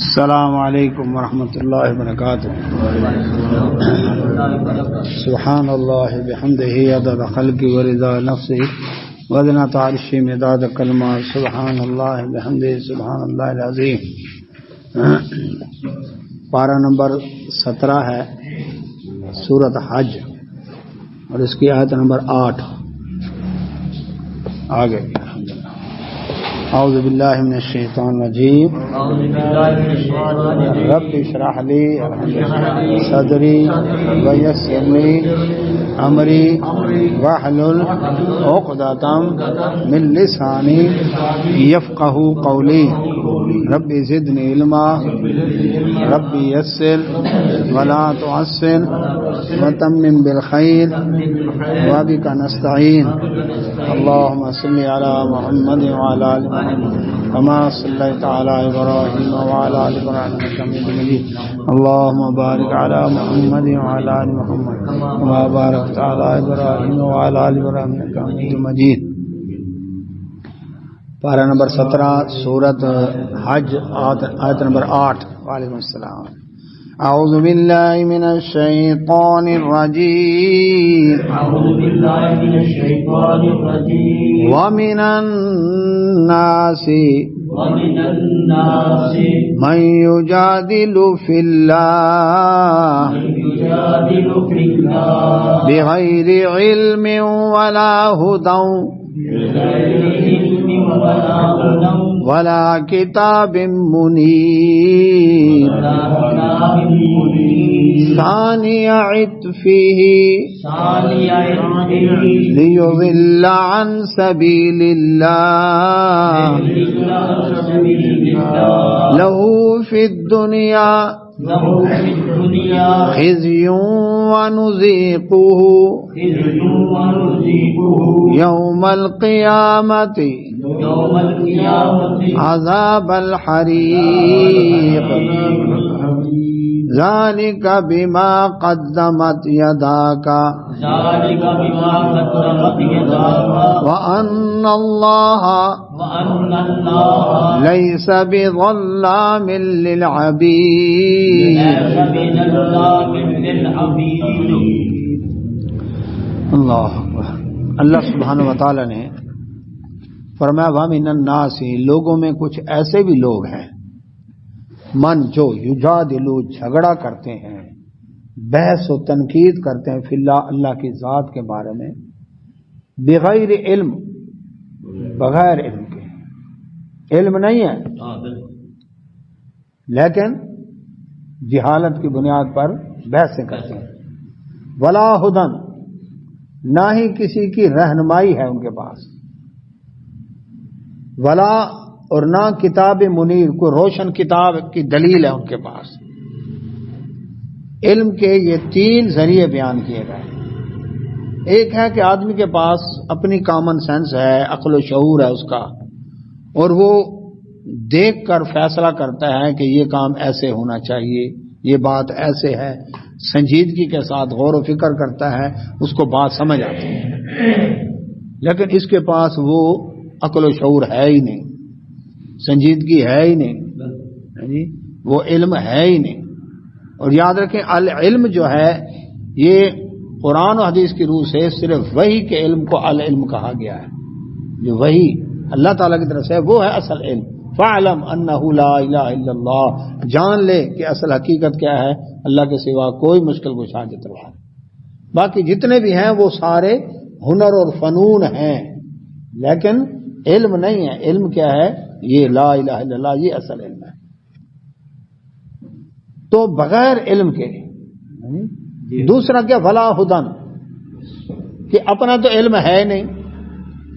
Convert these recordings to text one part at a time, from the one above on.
السلام علیکم ورحمۃ اللہ وبرکاتہ. سبحان اللہ بحمدہ عدد خلقہ ورضا نفسہ وزنۃ عرشہ مداد کلمات. سبحان اللہ بحمدہ سبحان اللہ العظیم. پارہ نمبر 17 ہے سورۃ حج اور اس کی آیت نمبر 8. آگے اعوذ باللہ من الشیطان الرجیم. رب اشرح لی صدری ویسر لی امری واحلل عقدۃ من لسانی یفقهوا قولی. رب زدنی علما رب یسر ولا تعسر وتمم بالخیر وبک نستعین. اللهم صل علی محمد وعلی آل محمد كما صليت على إبراهيم وعلى آل إبراهيم إنك حميد مجيد. اللهم بارك على محمد وعلى آل محمد كما باركت على إبراهيم وعلى آل إبراهيم إنك حميد مجيد. پارہ نمبر 17 سورۃ حج آیت نمبر 8. وعلیکم السلام. اعوذ باللہ من الشیطان الرجیم. اعوذ باللہ من الشیطان الرجیم. ومن الناس من یجادل فی اللہ بغیر علم ولا هدى ولا کتاب منیر. ثانی عطفه لیضل عن سبیل اللہ له فی الدنیا خزی ونذیقه یوم القیامت عذاب الحریق. ذلك بما قدمت يداك وأن الله ليس بظلام للعبيد. اللہ اکبر. اللہ سبحانہ وتعالی نے فرمایا وَمِنَ النَّاسِ لوگوں میں کچھ ایسے بھی لوگ ہیں من جو یجادلو جھگڑا کرتے ہیں بحث و تنقید کرتے ہیں فی اللہ اللہ کی ذات کے بارے میں بغیر علم بغیر علم کے. علم نہیں ہے لیکن جہالت کی بنیاد پر بحثیں کرتے ہیں. ولا ہدن نہ ہی کسی کی رہنمائی ہے ان کے پاس. ولا اور نہ کتاب منیر کو روشن کتاب کی دلیل ہے ان کے پاس. علم کے یہ 3 ذریعے بیان کیے گئے. ایک ہے کہ آدمی کے پاس اپنی کامن سینس ہے عقل و شعور ہے اس کا اور وہ دیکھ کر فیصلہ کرتا ہے کہ یہ کام ایسے ہونا چاہیے یہ بات ایسے ہے سنجیدگی کے ساتھ غور و فکر کرتا ہے اس کو بات سمجھ آتی ہے. لیکن اس کے پاس وہ عقل و شعور ہے ہی نہیں سنجیدگی ہے ہی نہیں وہ علم ہے ہی نہیں. اور یاد رکھیں العلم جو ہے یہ قرآن و حدیث کی روح سے صرف وحی کے علم کو العلم کہا گیا ہے. جو وحی اللہ تعالیٰ کی طرف سے وہ ہے اصل علم. فَاعْلَمْ أَنَّهُ لَا إِلَهَ إِلَّا اللَّهُ جان لے کہ اصل حقیقت کیا ہے اللہ کے سوا کوئی مشکل کشا حاجت روا ہے. باقی جتنے بھی ہیں وہ سارے ہنر اور فنون ہیں لیکن علم نہیں ہے. علم کیا ہے یہ لا الہ الا اللہ یہ اصل علم ہے. تو بغیر علم کے دوسرا کیا ولا ہدن کہ اپنا تو علم ہے نہیں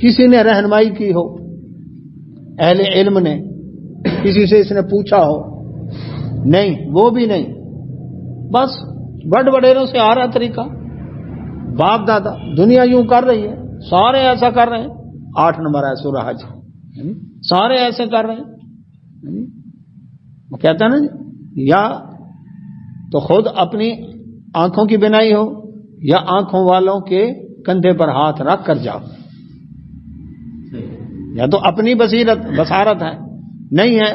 کسی نے رہنمائی کی ہو اہل علم نے کسی سے اس نے پوچھا ہو نہیں وہ بھی نہیں بس بڑ بڑیروں سے آ رہا طریقہ باپ دادا دنیا یوں کر رہی ہے سارے ایسا کر رہے ہیں. 8 نمبر ہے سورہ حج سارے ایسے کر رہے ہیں. وہ کہتا ہے نا یا تو خود اپنی آنکھوں کی بنائی ہو یا آنکھوں والوں کے کندھے پر ہاتھ رکھ کر جاؤ. یا تو اپنی بصارت ہے نہیں ہے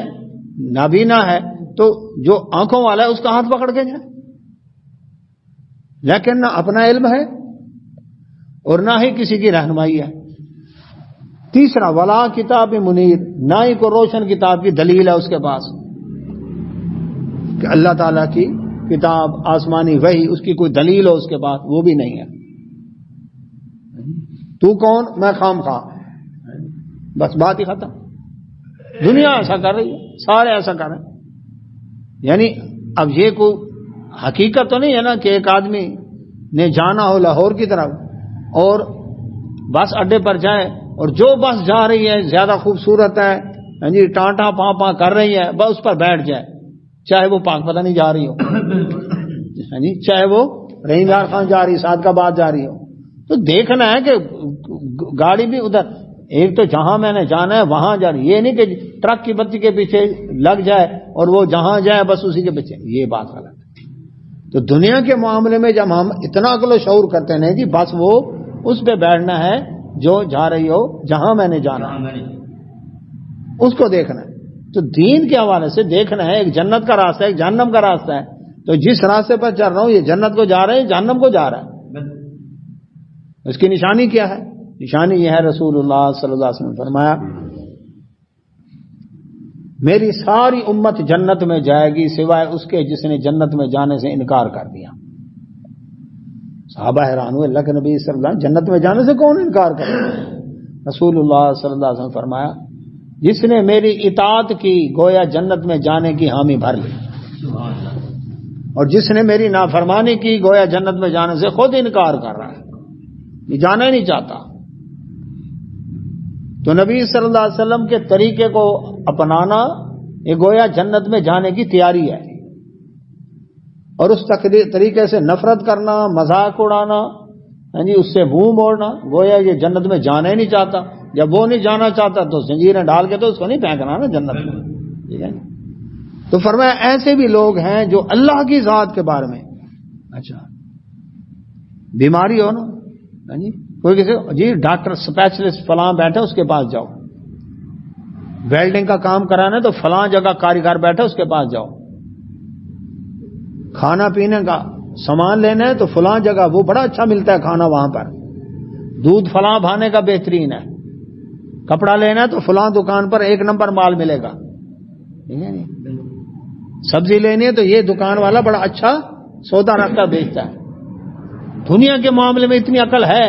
نابینا ہے تو جو آنکھوں والا ہے اس کا ہاتھ پکڑ کے جائے، لیکن نہ اپنا علم ہے اور نہ ہی کسی کی رہنمائی ہے۔ تیسرا ولا کتاب منیر، نہ ہی کو روشن کتاب کی دلیل ہے اس کے پاس کہ اللہ تعالیٰ کی کتاب آسمانی وحی اس کی کوئی دلیل ہو اس کے پاس، وہ بھی نہیں ہے۔ تو کون؟ میں خام خواہ، بس بات ہی ختم۔ دنیا ایسا کر رہی ہے، سارے ایسا کر رہے ہیں۔ یعنی اب یہ کوئی حقیقت تو نہیں ہے نا کہ ایک آدمی نے جانا ہو لاہور کی طرف اور بس اڈے پر جائے اور جو بس جا رہی ہے زیادہ خوبصورت ہے، ہاں جی ٹانٹا پاں پاں کر رہی ہے، بس اس پر بیٹھ جائے، چاہے وہ پاک پتہ نہیں جا رہی ہو، ہاں جی چاہے وہ رحیم یار خان جا رہی، صادقآباد جا رہی ہو، تو دیکھنا ہے کہ گاڑی بھی ادھر، ایک تو جہاں میں نے جانا ہے وہاں جا رہی، یہ نہیں کہ ٹرک کی بتی کے پیچھے لگ جائے اور وہ جہاں جائے بس اسی کے پیچھے، یہ بات غلط ہے۔ تو دنیا کے معاملے میں جب ہم اتنا عقل و شعور کرتے ہیں کہ بس وہ اس پہ بیٹھنا ہے جو جا رہی ہو، جہاں میں نے جانا اس کو دیکھنا ہے۔ تو دین کے حوالے سے دیکھنا ہے ایک جنت کا راستہ ہے، ایک جہنم کا راستہ ہے، تو جس راستے پر چل رہا ہوں یہ جنت کو جا رہا ہے، جہنم کو جا رہا ہے، اس کی نشانی کیا ہے؟ نشانی یہ ہے، رسول اللہ صلی اللہ علیہ وسلم نے فرمایا میری ساری امت جنت میں جائے گی سوائے اس کے جس نے جنت میں جانے سے انکار کر دیا۔ صحابہ حیران ہوئے، اللہ کے نبی صلی اللہ علیہ وسلم جنت میں جانے سے کون انکار کرے؟ رسول اللہ صلی اللہ علیہ وسلم فرمایا جس نے میری اطاعت کی گویا جنت میں جانے کی حامی بھر لی، اور جس نے میری نافرمانی کی گویا جنت میں جانے سے خود انکار کر رہا ہے، یہ جانا ہی نہیں چاہتا۔ تو نبی صلی اللہ علیہ وسلم کے طریقے کو اپنانا یہ گویا جنت میں جانے کی تیاری ہے، اور اس طریقے سے نفرت کرنا، مذاق اڑانا، ہاں جی اس سے منہ موڑنا، گویا یہ جنت میں جانا ہی نہیں چاہتا۔ جب وہ نہیں جانا چاہتا تو زنجیریں ڈال کے تو اس کو نہیں پھینکنا نا جنت میں، ٹھیک ہے۔ تو فرمایا ایسے بھی لوگ ہیں جو اللہ کی ذات کے بارے میں، اچھا بیماری ہو نا، ہاں جی کوئی کسی جی ڈاکٹر اسپیشلسٹ فلاں بیٹھے اس کے پاس جاؤ، ویلڈنگ کا کام کرانا ہے تو فلاں جگہ کاریگر بیٹھے اس کے پاس جاؤ، کھانا پینے کا سامان لینا ہے تو فلاں جگہ وہ بڑا اچھا ملتا ہے کھانا وہاں پر، دودھ فلاں بھانے کا بہترین ہے، کپڑا لینا ہے تو فلاں دکان پر ایک نمبر مال ملے گا، سبزی لینی ہے تو یہ دکان والا بڑا اچھا سودا رکھ کر بیچتا ہے۔ دنیا کے معاملے میں اتنی عقل ہے،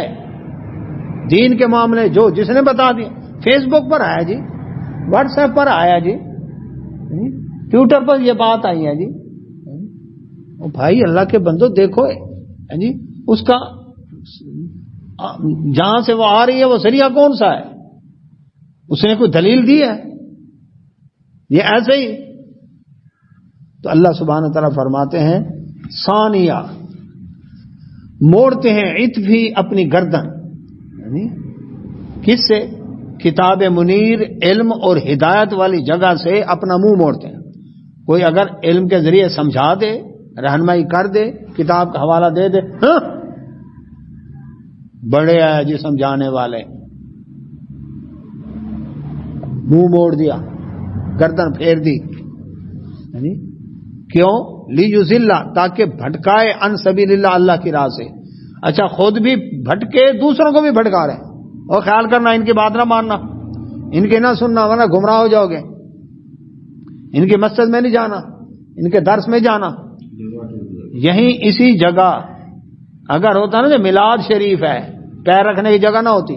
دین کے معاملے جو جس نے بتا دیا، فیس بک پر آیا جی، واٹس ایپ پر آیا جی، ٹویٹر پر یہ بات آئی ہے جی، بھائی اللہ کے بندو دیکھو جی اس کا جہاں سے وہ آ رہی ہے وہ ذریعہ کون سا ہے، اس نے کوئی دلیل دی ہے؟ یہ ایسے ہی تو اللہ سبحانہ وتعالیٰ فرماتے ہیں ثانیہ موڑتے ہیں عطفی اپنی گردن، یعنی کس سے؟ کتاب منیر علم اور ہدایت والی جگہ سے اپنا منہ موڑتے ہیں۔ کوئی اگر علم کے ذریعے سمجھا دے، رہنمائی کر دے، کتاب کا حوالہ دے دے، ہاں بڑے آئے جی سمجھانے والے، منہ موڑ دیا، گردن پھیر دی، یعنی کیوں؟ لیذل تاکہ بھٹکائے عن سبیل اللہ، اللہ کی راہ سے۔ اچھا خود بھی بھٹکے دوسروں کو بھی بھٹکا رہے ہیں، اور خیال کرنا ان کی بات نہ ماننا، ان کے نہ سننا ورنہ گمراہ ہو جاؤ گے، ان کی مسجد میں نہیں جانا، ان کے درس میں جانا۔ یہیں اسی جگہ اگر ہوتا نا جو میلاد شریف ہے، پیر رکھنے کی جگہ نہ ہوتی،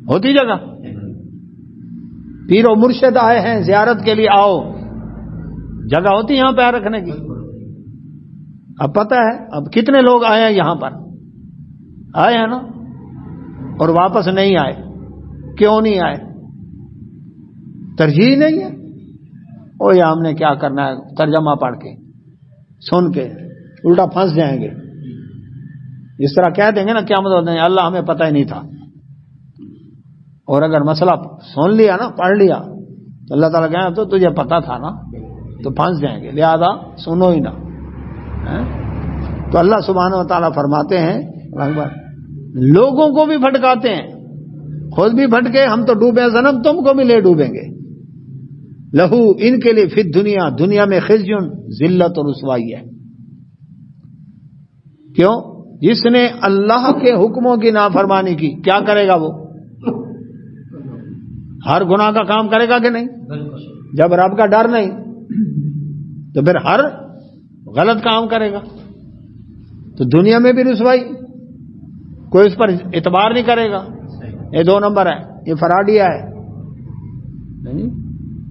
ہوتی جگہ، پیر و مرشد آئے ہیں زیارت کے لیے آؤ، جگہ ہوتی یہاں پیر رکھنے کی۔ اب پتہ ہے اب کتنے لوگ آئے ہیں یہاں پر، آئے ہیں نا، اور واپس نہیں آئے، کیوں نہیں آئے؟ ترجیح نہیں ہے، او یا ہم نے کیا کرنا ہے ترجمہ پڑھ کے سن کے الٹا پھنس جائیں گے، اس طرح کہہ دیں گے نا قیامت والے دن اللہ ہمیں پتہ ہی نہیں تھا، اور اگر مسئلہ سن لیا نا پڑھ لیا تو اللہ تعالیٰ کہیں تو تجھے پتہ تھا نا، تو پھنس جائیں گے، لہذا سنو ہی نہ۔ تو اللہ سبحانہ و تعالیٰ فرماتے ہیں لوگوں کو بھی بھٹکاتے ہیں، خود بھی بھٹکے، ہم تو ڈوبے صنم تم کو بھی لے ڈوبیں گے، لہو ان کے لیے فی الدنیا دنیا میں خزیٌ ذلت اور رسوائی ہے. کیوں؟ جس نے اللہ کے حکموں کی نافرمانی کی کیا کرے گا وہ؟ ہر گناہ کا کام کرے گا کہ نہیں؟ جب رب کا ڈر نہیں تو پھر ہر غلط کام کرے گا. تو دنیا میں بھی رسوائی، کوئی اس پر اعتبار نہیں کرے گا، یہ 2 نمبر ہے، یہ فراڈیا ہے.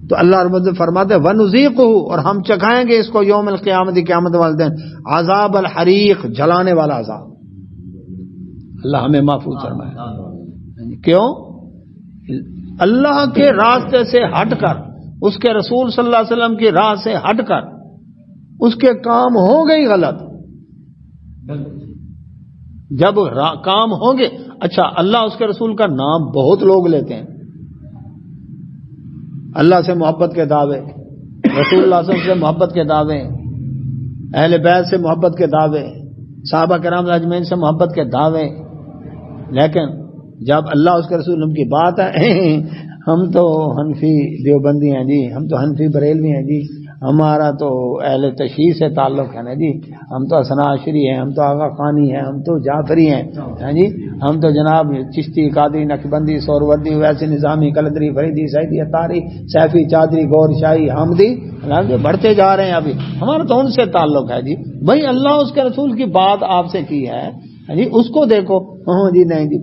تو اللہ رب العزت فرماتے ہیں وَنُذِيقُهُ، اور ہم چکھائیں گے اس کو یوم القیامت، قیامت والے دن، عذاب الحریق، جلانے والا عذاب. اللہ ہمیں محفوظ فرمائے. کیوں؟ اللہ کے راستے سے ہٹ کر، اس کے رسول صلی اللہ علیہ وسلم کی راہ سے ہٹ کر اس کے کام ہو گئی غلط. جب کام ہوں گے، اچھا اللہ اس کے رسول کا نام بہت لوگ لیتے ہیں، اللہ سے محبت کے دعوے، رسول اللہ صلی اللہ علیہ وسلم سے محبت کے دعوے، اہل بیت سے محبت کے دعوے، صحابہ کرام اجمعین سے محبت کے دعوے، لیکن جب اللہ اس کے رسول کی بات ہے ہم تو حنفی دیوبندی ہیں جی، ہم تو حنفی بریلوی ہیں جی، ہمارا تو اہل تشیع سے تعلق ہے نا جی، ہم تو حسن عاشری ہیں، ہم تو آغا خانی ہیں، ہم تو جعفری ہیں ہاں جی، ہم تو جناب چشتی قادری نقشبندی سہروردی ویسی نظامی قلندری فریدی سعیدی اتاری سیفی چادری گور شاہی حامدی، بڑھتے جا رہے ہیں. ابھی ہمارا تو ان سے تعلق ہے جی. بھائی اللہ اس کے رسول کی بات آپ سے کی ہے جی، اس کو دیکھو. ہاں جی نہیں جی،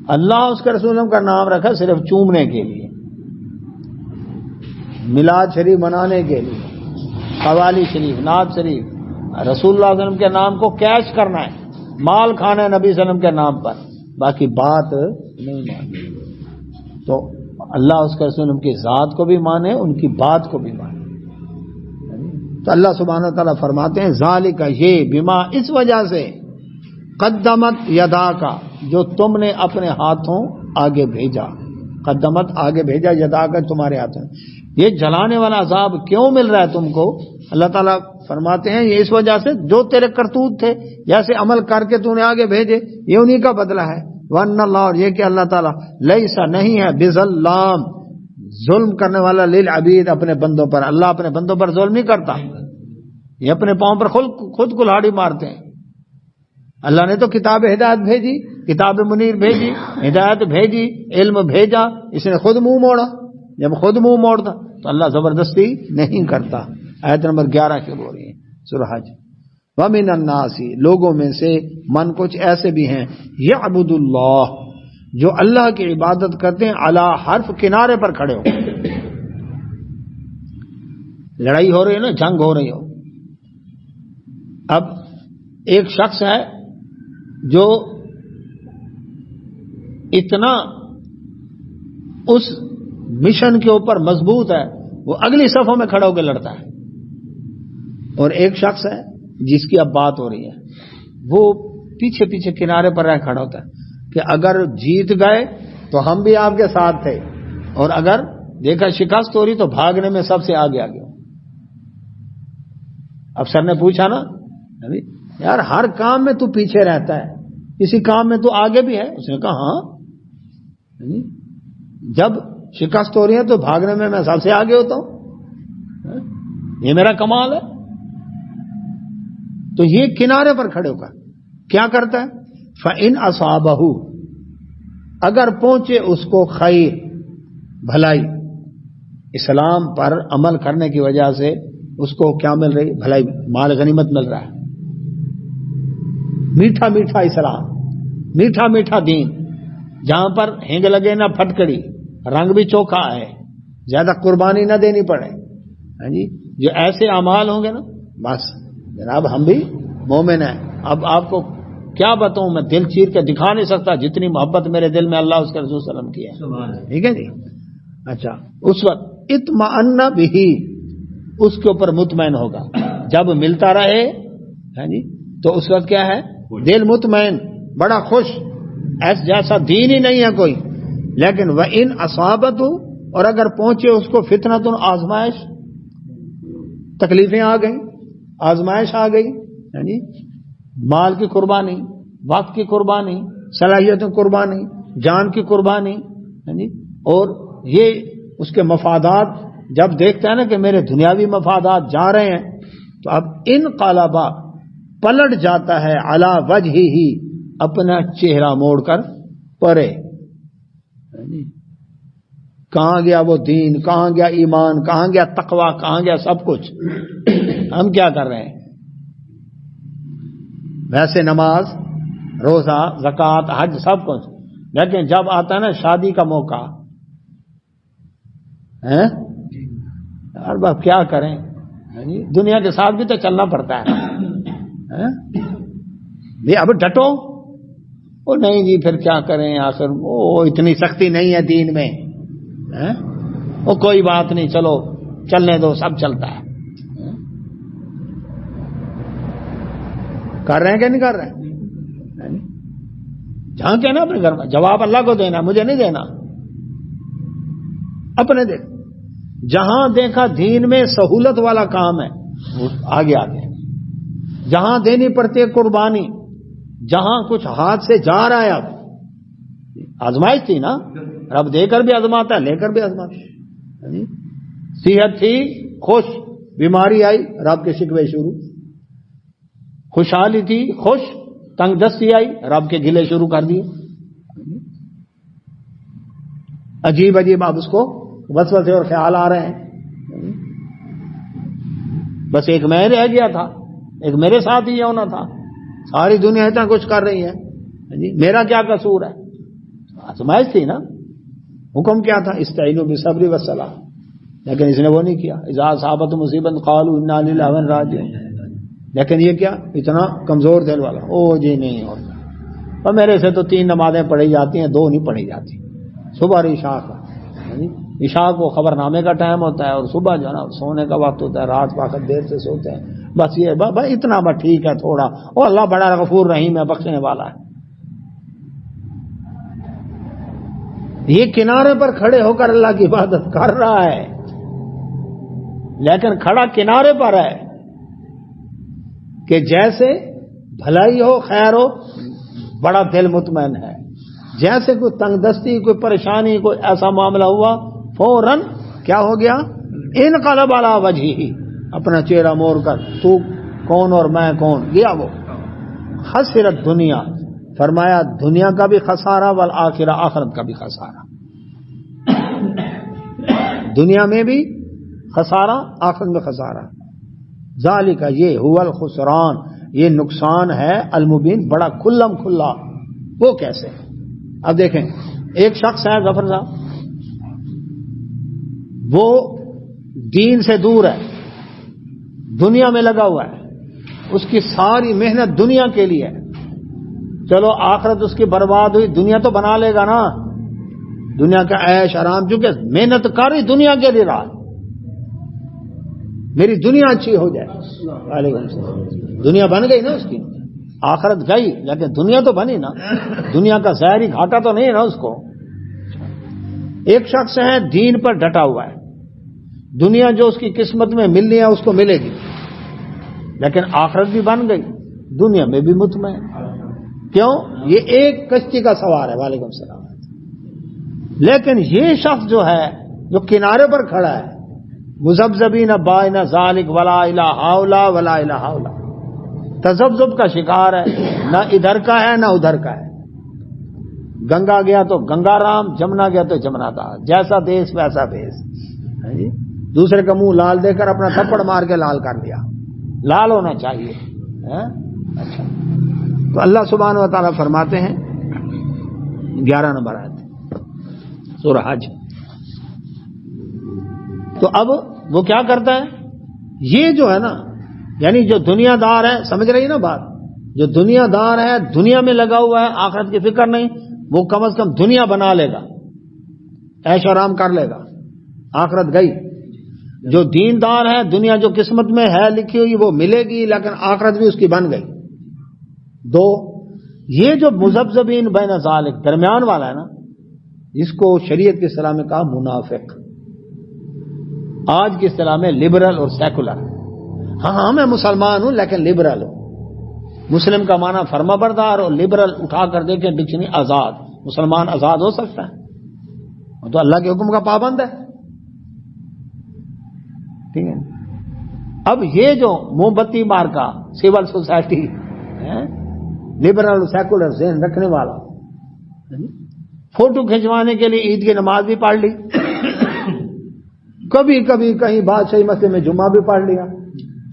اللہ اس کے رسول کا نام رکھا صرف چومنے کے لیے، میلاد شریف منانے کے لیے، قوالی شریف، نعت شریف، رسول اللہ علیہ وسلم کے نام کو کیش کرنا ہے، مال کھانا ہے نبی صلی اللہ علیہ وسلم کے نام پر، باقی بات نہیں ماننی. تو اللہ اس کے رسول کی ذات کو بھی مانے، ان کی بات کو بھی مانے. تو اللہ سبحانہ وتعالیٰ فرماتے ہیں ذالک، یہ بما، اس وجہ سے، قدمت یدا کا، جو تم نے اپنے ہاتھوں آگے بھیجا، قدمت آگے بھیجا، یدا کا تمہارے ہاتھوں. یہ جلانے والا عذاب کیوں مل رہا ہے تم کو؟ اللہ تعالیٰ فرماتے ہیں یہ اس وجہ سے جو تیرے کرتوت تھے، جیسے عمل کر کے تو نے آگے بھیجے، یہ انہی کا بدلہ ہے. وَأَنَّ اللَّهَ، اور یہ کہ اللہ تعالیٰ لَيْسَ، نہیں ہے، بِظَلَّامٍ، ظلم کرنے والا، لِلْعَبِيدِ، اپنے بندوں پر. اللہ اپنے بندوں پر ظلم نہیں کرتا، یہ اپنے پاؤں پر خود کلہاڑی مارتے ہیں. اللہ نے تو کتاب ہدایت بھیجی، کتاب منیر بھیجی، ہدایت بھیجی، علم بھیجا، اس نے خود منہ موڑا. جب خود منہ موڑتا تو اللہ زبردستی نہیں کرتا. آیت نمبر 11 کی ہو رہی ہے سورہ حج. وَمِنَ النَّاسِ، لوگوں میں سے، من، کچھ ایسے بھی ہیں، یعبد اللہ، جو اللہ کی عبادت کرتے ہیں، علی حرف، کنارے پر کھڑے ہو. لڑائی ہو رہی ہے نا، جنگ ہو رہی ہو. اب ایک شخص ہے جو اتنا اس مشن کے اوپر مضبوط ہے، وہ اگلی صفوں میں کھڑا ہو کے لڑتا ہے. اور ایک شخص ہے جس کی اب بات ہو رہی ہے، وہ پیچھے پیچھے کنارے پر رہ کھڑا ہوتا ہے کہ اگر جیت گئے تو ہم بھی آپ کے ساتھ تھے، اور اگر دیکھا شکست ہو رہی تو بھاگنے میں سب سے آگے آگے ہو. افسر نے پوچھا نا یار ہر کام میں تو پیچھے رہتا ہے، کسی کام میں تو آگے بھی ہے؟ اس نے کہا ہاں، جب شکست ہو رہی ہے تو بھاگنے میں سب سے آگے ہوتا ہوں، یہ میرا کمال ہے. تو یہ کنارے پر کھڑے ہو کر کیا کرتا ہے؟ فَإِنْ أَصَابَهُ، اگر پہنچے اس کو خیر، بھلائی، اسلام پر عمل کرنے کی وجہ سے اس کو کیا مل رہی؟ بھلائی، مال غنیمت مل رہا ہے، میٹھا میٹھا اسلام، میٹھا میٹھا دین، جہاں پر ہینگ لگے نہ پھٹکڑی، رنگ بھی چوکھا ہے، زیادہ قربانی نہ دینی پڑے. ہاں جی، جو ایسے اعمال ہوں گے نا، بس جناب ہم بھی مومن ہیں. اب آپ کو کیا بتاؤں، میں دل چیر کے دکھا نہیں سکتا جتنی محبت میرے دل میں اللہ اس کے رسول صلی اللہ علیہ وسلم کی ہے. ٹھیک ہے جی. اچھا، اس وقت اطمئن بہ، اس کے اوپر مطمئن ہوگا جب ملتا رہے. ہاں جی، تو اس وقت کیا ہے؟ دل مطمئن، بڑا خوش، ایسا جیسا دین ہی نہیں ہے کوئی. لیکن وَإِنْ أَصَابَتْهُ، اور اگر پہنچے اس کو فتنۃ، آزمائش، تکلیفیں آ گئی، آزمائش آ گئی، یعنی مال کی قربانی، وقت کی قربانی، صلاحیتوں کی قربانی، جان کی قربانی، یعنی اور یہ اس کے مفادات جب دیکھتا ہے نا کہ میرے دنیاوی مفادات جا رہے ہیں تو اب انقلبا پلٹ جاتا ہے علی وجہ ہی اپنا چہرہ موڑ کر پرے. کہاں گیا وہ دین, کہاں گیا ایمان, کہاں گیا تقوی, کہاں گیا سب کچھ. ہم کیا کر رہے ہیں؟ ویسے نماز, روزہ, زکوٰۃ, حج سب کچھ, لیکن جب آتا ہے نا شادی کا موقع, یار باپ کیا کریں, دنیا کے ساتھ بھی تو چلنا پڑتا ہے. اب ڈٹو, وہ نہیں جی پھر کیا کریں, آخر وہ اتنی سختی نہیں ہے دین میں, وہ کوئی بات نہیں, چلو چلنے دو, سب چلتا ہے. کر رہے ہیں کہ نہیں کر رہے ہیں؟ جہاں کیا نا اپنے گھر میں, جواب اللہ کو دینا, مجھے نہیں دینا, اپنے دیکھ. جہاں دیکھا دین میں سہولت والا کام ہے آگے آگے, جہاں دینی پڑتی ہے قربانی, جہاں کچھ ہاتھ سے جا رہا ہے, اب آزمائش تھی نا, رب دے کر بھی آزماتا ہے, لے کر بھی آزماتا ہے. صحت تھی خوش, بیماری آئی, رب کے شکوے شروع. خوشحالی تھی خوش, تنگ دستی آئی, رب کے گلے شروع کر دیے. عجیب عجیب اب اس کو وسوسے اور خیال آ رہے ہیں. بس ایک میں رہ گیا تھا, ایک میرے ساتھ ہی ہونا تھا, ساری دنیا اتنا کچھ کر رہی ہے, میرا کیا قصور ہے؟ آزمائش تھی نا. حکم کیا تھا؟ استعینوا بالصبر والصلاۃ, لیکن اس نے وہ نہیں کیا. اذا اصابت مصیبت قالوا انا للہ و انا راجعون, لیکن یہ کیا اتنا کمزور دل والا, او جی نہیں ہوتا. اور میرے سے تو 3 نمازیں پڑھی جاتی ہیں, 2 نہیں پڑھی جاتی, صبح اور عشاء کا. عشاء کو خبر نامے کا ٹائم ہوتا ہے, اور صبح جو ہے نا سونے کا وقت ہوتا ہے, رات وقت دیر سے سوتے ہیں. بس یہ بھائی اتنا بس ٹھیک ہے تھوڑا, اور اللہ بڑا غفور رحیم ہے, بخشنے والا ہے. یہ کنارے پر کھڑے ہو کر اللہ کی عبادت کر رہا ہے, لیکن کھڑا کنارے پر ہے کہ جیسے بھلائی ہو, خیر ہو, بڑا دل مطمئن ہے. جیسے کوئی تنگ دستی, کوئی پریشانی, کوئی ایسا معاملہ ہوا, فوراً کیا ہو گیا؟ انقلب علی وجہہ, اپنا چہرہ موڑ کر تو کون اور میں کون گیا. وہ خسرت دنیا, فرمایا دنیا کا بھی خسارہ, والآخرہ, آخرت کا بھی خسارہ. دنیا میں بھی خسارہ, آخرت میں خسارہ. ذالک, یہ هو الخسران, یہ نقصان ہے, المبین, بڑا کھلم کھلا. وہ کیسے؟ اب دیکھیں, ایک شخص ہے ظفر صاحب, وہ دین سے دور ہے, دنیا میں لگا ہوا ہے, اس کی ساری محنت دنیا کے لیے ہے. چلو آخرت اس کی برباد ہوئی, دنیا تو بنا لے گا نا, دنیا کا عیش آرام, چونکہ محنت کر رہی دنیا کے لیے رہا, میری دنیا اچھی ہو جائے. وعلیکم السلام. دنیا بن گئی نا اس کی, آخرت گئی, لیکن دنیا تو بنی نا, دنیا کا ظاہری گھاٹا تو نہیں ہے نا اس کو. ایک شخص ہے دین پر ڈٹا ہوا ہے, دنیا جو اس کی قسمت میں ملنی ہے اس کو ملے گی, لیکن آخرت بھی بن گئی, دنیا میں بھی مطمئن. کیوں؟ یہ ایک کشتی کا سوار ہے. وعلیکم السلام. لیکن یہ شخص جو ہے, جو کنارے پر کھڑا ہے, مذبذبین بین ذالک ولا الہ ہاؤلا ولا الہ ہاؤلا, تذبذب کا شکار ہے, نہ ادھر کا ہے نہ ادھر کا ہے. گنگا گیا تو گنگا رام, جمنا گیا تو جمنا داس, جیسا دیس ویسا بیس. دوسرے کا منہ لال دے کر اپنا تھپڑ مار کے لال کر دیا. لال ہونا چاہیے. اچھا, تو اللہ سبحانہ و تعالیٰ فرماتے ہیں 11 نمبر آیت سورہ حج. تو اب وہ کیا کرتا ہے, یہ جو ہے نا, یعنی جو دنیا دار ہے, سمجھ رہی نا بات, جو دنیا دار ہے, دنیا میں لگا ہوا ہے, آخرت کی فکر نہیں, وہ کم از کم دنیا بنا لے گا, عیش آرام کر لے گا, آخرت گئی. جو دیندار ہے, دنیا جو قسمت میں ہے لکھی ہوئی وہ ملے گی, لیکن آخرت بھی اس کی بن گئی. 2, یہ جو مذبذبین بین ذالک, درمیان والا ہے نا, جس کو شریعت کی اصطلاح میں کہا منافق, آج کی اصطلاح میں لبرل اور سیکولر. ہاں میں مسلمان ہوں لیکن لبرل ہوں. مسلم کا معنی فرما بردار, اور لبرل اٹھا کر دیکھیں ڈکشنری, آزاد. مسلمان آزاد ہو سکتا ہے, تو اللہ کے حکم کا پابند ہے. اب یہ جو موم بتی مارکا سول سوسائٹی لبرل سیکولر ذہن رکھنے والا فوٹو کھنچوانے کے لیے عید کی نماز بھی پڑھ لی، کبھی کبھی کہیں بادشاہی مسئلے میں جمعہ بھی پڑھ لیا،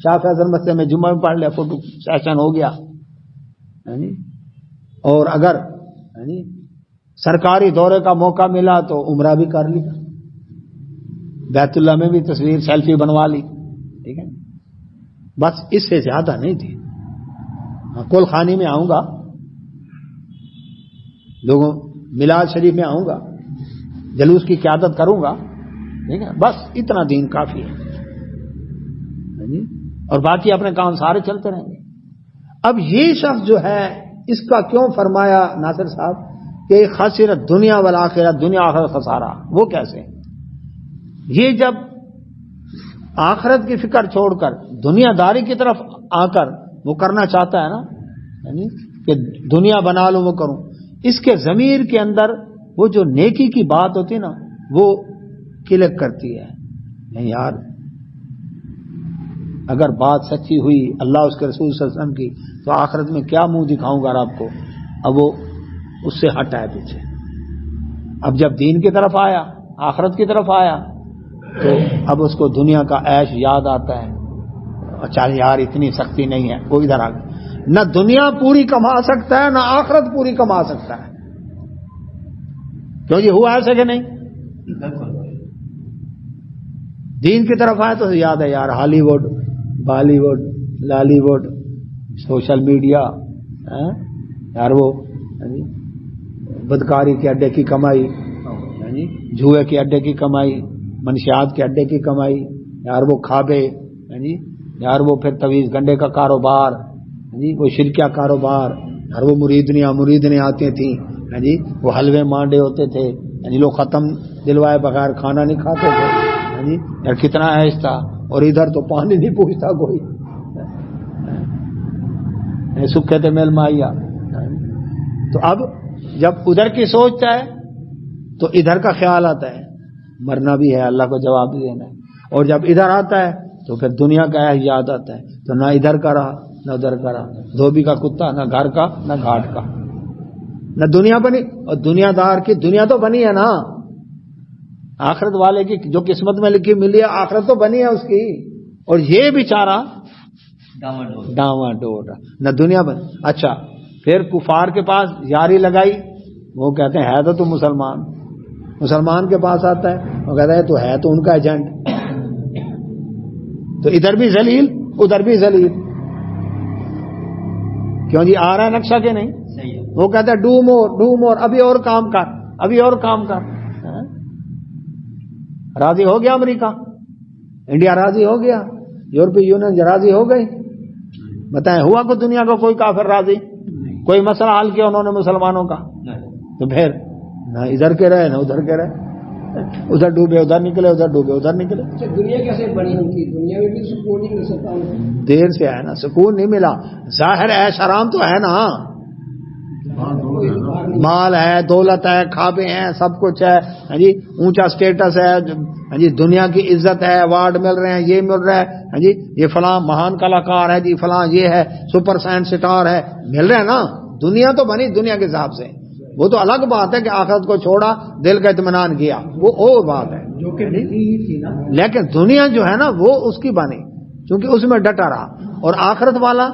شاہ فیصل مسئلے میں جمعہ بھی پڑھ لیا، فوٹو سیشن ہو گیا، اور اگر سرکاری دورے کا موقع ملا تو عمرہ بھی کر لیا، بیت اللہ میں بھی تصویر سیلفی بنوا لی، ٹھیک ہے، بس اس سے زیادہ نہیں تھی۔ کل خانی میں آؤں گا، لوگوں میلاد شریف میں آؤں گا، جلوس کی قیادت کروں گا، ٹھیک ہے، بس اتنا دین کافی ہے، اور باقی اپنے کام سارے چلتے رہیں گے۔ اب یہ شخص جو ہے اس کا کیوں فرمایا ناصر صاحب کہ خسرت دنیا والآخرت، دنیا آخرت خسارہ، وہ کیسے؟ یہ جب آخرت کی فکر چھوڑ کر دنیا داری کی طرف آ کر وہ کرنا چاہتا ہے نا، کہ دنیا بنا لوں وہ کروں، اس کے ضمیر کے اندر وہ جو نیکی کی بات ہوتی ہے نا وہ کلک کرتی ہے، نہیں یار اگر بات سچی ہوئی اللہ اس کے رسول صلی اللہ علیہ وسلم کی تو آخرت میں کیا منہ دکھاؤں گا رب کو۔ اب وہ اس سے ہٹا ہے پیچھے، اب جب دین کی طرف آیا، آخرت کی طرف آیا، تو اب اس کو دنیا کا عیش یاد آتا ہے، اچھا یار اتنی سختی نہیں ہے، وہ ادھر آ گیا۔ نہ دنیا پوری کما سکتا ہے نہ آخرت پوری کما سکتا ہے، کیوں جی ہوا ایسے کہ نہیں؟ دین کی طرف آئے تو یاد ہے یار Hollywood, Bollywood, Lollywood, social media, یار وہ بدکاری کے اڈے کی کمائی، جوئے کے اڈے کی کمائی، منشیات کے اڈے کی کمائی، یار وہ کھابے، یار وہ پھر تویز گنڈے کا کاروبار، وہ شرکیہ کاروبار، یار وہ مریدنیاں آتی تھیں، وہ حلوے مانڈے ہوتے تھے، لوگ ختم دلوائے بغیر کھانا نہیں کھاتے تھے، یار کتنا عیش تھا، اور ادھر تو پانی نہیں پوچھتا کوئی، سکھے تھے میل ماہیا۔ تو اب جب ادھر کی سوچتا ہے تو ادھر کا خیال آتا ہے، مرنا بھی ہے، اللہ کو جواب بھی دینا ہے، اور جب ادھر آتا ہے تو پھر دنیا کا یاد آتا ہے، تو نہ ادھر کا رہا نہ ادھر کا رہا، دھوبی کا کتا، نہ گھر کا نہ گھاٹ کا، نہ دنیا بنی، اور دنیا دار کی دنیا تو بنی ہے نا، آخرت والے کی جو قسمت میں لکھی ملی ہے آخرت تو بنی ہے اس کی، اور یہ بیچارہ ڈاواں ڈول نہ دنیا بنی۔ اچھا پھر کفار کے پاس یاری لگائی، وہ کہتے ہیں ہے تو تم مسلمان، مسلمان کے پاس آتا ہے وہ کہتا ہے تو ہے تو ان کا ایجنٹ، تو ادھر بھی ذلیل ادھر بھی ذلیل، کیوں جی آ رہا ہے نقشہ کہ نہیں؟ وہ کہتا ہے ڈو مور، ابھی اور کام کر، ابھی اور کام کر۔ راضی ہو گیا امریکہ، انڈیا راضی ہو گیا، یورپی یونین راضی ہو گئی، بتائیں ہوا کو دنیا کو کوئی کافر راضی؟ کوئی مسئلہ حل کیا انہوں نے مسلمانوں کا؟ تو پھر نہ ادھر کے رہے نہ ادھر کے رہے، ادھر ڈوبے ادھر نکلے، ادھر ڈوبے ادھر نکلے۔ دنیا کیسے بنی ان کی؟ دنیا میں بھی سکون نہیں مل سکتا، دیر سے ہے نا، سکون نہیں ملا، ظاہر عیش حرام تو ہے نا، مال ہے، دولت ہے، کھابے ہیں، سب کچھ ہے، اونچا سٹیٹس ہے، دنیا کی عزت ہے، ایوارڈ مل رہے ہیں، یہ مل رہا ہے، یہ فلاں مہان کلاکار ہے، فلاں یہ ہے، سپر سائن سٹار ہے، مل رہے ہیں نا، دنیا تو بنی دنیا کے حساب سے، وہ تو الگ بات ہے کہ آخرت کو چھوڑا دل کا اطمینان کیا، وہ اور بات ہے، جو کہ لیکن دنیا جو ہے نا وہ اس کی بنی، چونکہ اس میں ڈٹا رہا، اور آخرت والا